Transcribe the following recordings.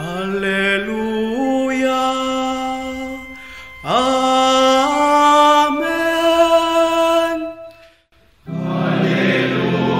Alléluia. Amen. Alléluia.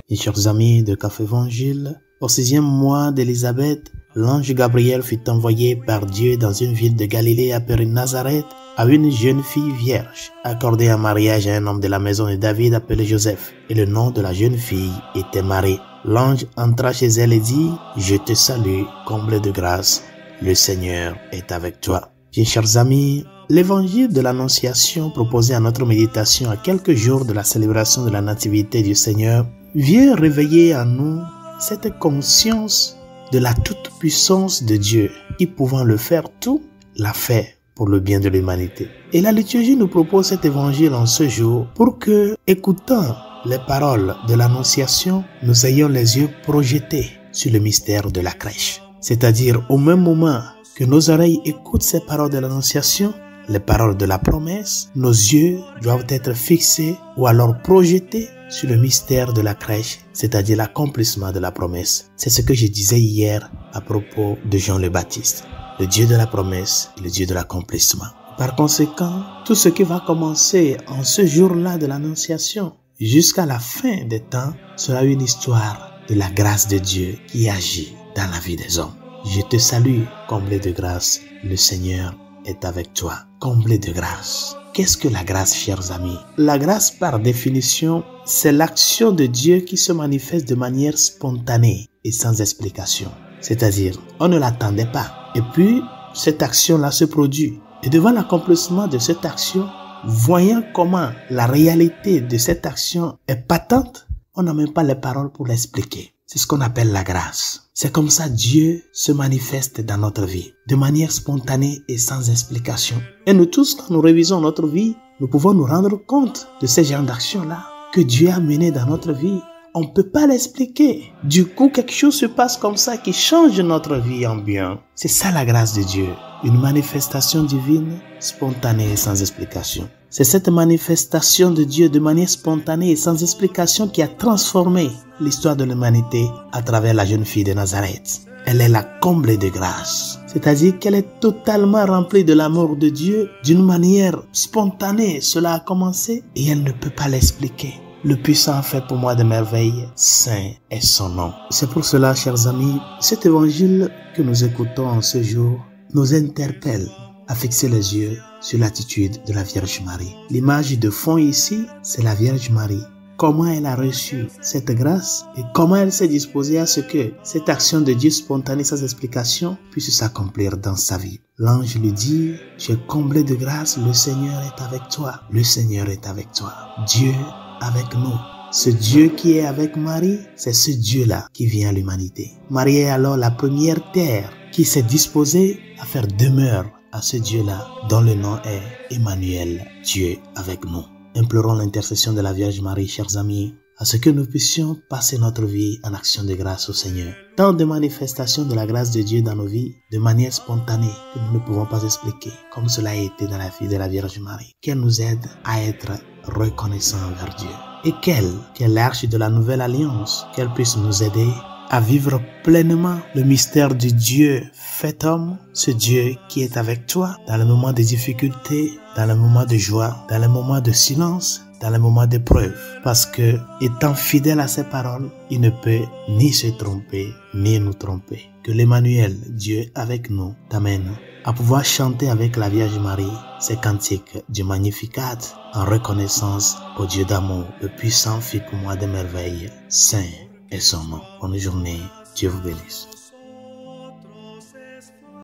Mes chers amis de Café Évangile, au 6e mois d'Élisabeth, l'ange Gabriel fut envoyé par Dieu dans une ville de Galilée appelée Nazareth à une jeune fille vierge, accordée en mariage à un homme de la maison de David appelé Joseph. Et le nom de la jeune fille était Marie. L'ange entra chez elle et dit, « Je te salue, comblée de grâce, le Seigneur est avec toi. » Bien, chers amis, l'évangile de l'Annonciation proposé à notre méditation à quelques jours de la célébration de la Nativité du Seigneur vient réveiller en nous cette conscience de la toute-puissance de Dieu qui, pouvant le faire tout, l'a fait pour le bien de l'humanité. Et la liturgie nous propose cet évangile en ce jour pour que, écoutant les paroles de l'Annonciation, nous ayons les yeux projetés sur le mystère de la crèche. C'est-à-dire, au même moment que nos oreilles écoutent ces paroles de l'Annonciation, les paroles de la promesse, nos yeux doivent être fixés ou alors projetés sur le mystère de la crèche, c'est-à-dire l'accomplissement de la promesse. C'est ce que je disais hier à propos de Jean le Baptiste. Le Dieu de la promesse et le Dieu de l'accomplissement. Par conséquent, tout ce qui va commencer en ce jour-là de l'Annonciation jusqu'à la fin des temps sera une histoire de la grâce de Dieu qui agit dans la vie des hommes. Je te salue, comblé de grâce, le Seigneur est avec toi. Comblé de grâce. Qu'est-ce que la grâce, chers amis? La grâce, par définition, c'est l'action de Dieu qui se manifeste de manière spontanée et sans explication. C'est-à-dire, on ne l'attendait pas. Et puis, cette action-là se produit. Et devant l'accomplissement de cette action, voyant comment la réalité de cette action est patente, on n'a même pas les paroles pour l'expliquer. C'est ce qu'on appelle la grâce. C'est comme ça Dieu se manifeste dans notre vie, de manière spontanée et sans explication. Et nous tous, quand nous révisons notre vie, nous pouvons nous rendre compte de ces genres d'actions-là que Dieu a menées dans notre vie. On ne peut pas l'expliquer. Du coup, quelque chose se passe comme ça qui change notre vie en bien. C'est ça la grâce de Dieu. Une manifestation divine, spontanée et sans explication. C'est cette manifestation de Dieu de manière spontanée et sans explication qui a transformé l'histoire de l'humanité à travers la jeune fille de Nazareth. Elle est la comblée de grâce. C'est-à-dire qu'elle est totalement remplie de l'amour de Dieu d'une manière spontanée. Cela a commencé et elle ne peut pas l'expliquer. Le puissant fait pour moi de merveilles, saint est son nom. C'est pour cela, chers amis, cet évangile que nous écoutons en ce jour nous interpelle à fixer les yeux sur l'attitude de la Vierge Marie. L'image de fond ici, c'est la Vierge Marie. Comment elle a reçu cette grâce et comment elle s'est disposée à ce que cette action de Dieu spontanée sans explication puisse s'accomplir dans sa vie. L'ange lui dit, tu es comblé de grâce, le Seigneur est avec toi. Le Seigneur est avec toi. Dieu avec nous. Ce Dieu qui est avec Marie, c'est ce Dieu-là qui vient à l'humanité. Marie est alors la première terre qui s'est disposée à faire demeure à ce Dieu-là, dont le nom est Emmanuel, Dieu avec nous. Implorons l'intercession de la Vierge Marie, chers amis, à ce que nous puissions passer notre vie en action de grâce au Seigneur. Tant de manifestations de la grâce de Dieu dans nos vies, de manière spontanée, que nous ne pouvons pas expliquer, comme cela a été dans la vie de la Vierge Marie. Qu'elle nous aide à être reconnaissants envers Dieu. Et qu'elle est l'arche de la nouvelle alliance, qu'elle puisse nous aider à vivre pleinement le mystère du Dieu fait homme, ce Dieu qui est avec toi dans les moments de difficulté, dans les moments de joie, dans les moments de silence, dans les moments d'épreuve. Parce que, étant fidèle à ses paroles, il ne peut ni se tromper, ni nous tromper. Que l'Emmanuel, Dieu avec nous, t'amène à pouvoir chanter avec la Vierge Marie ces cantiques du Magnificat en reconnaissance au Dieu d'amour, le puissant fit pour moi des merveilles, saint est son nom. Bonne journée, Dieu vous bénisse.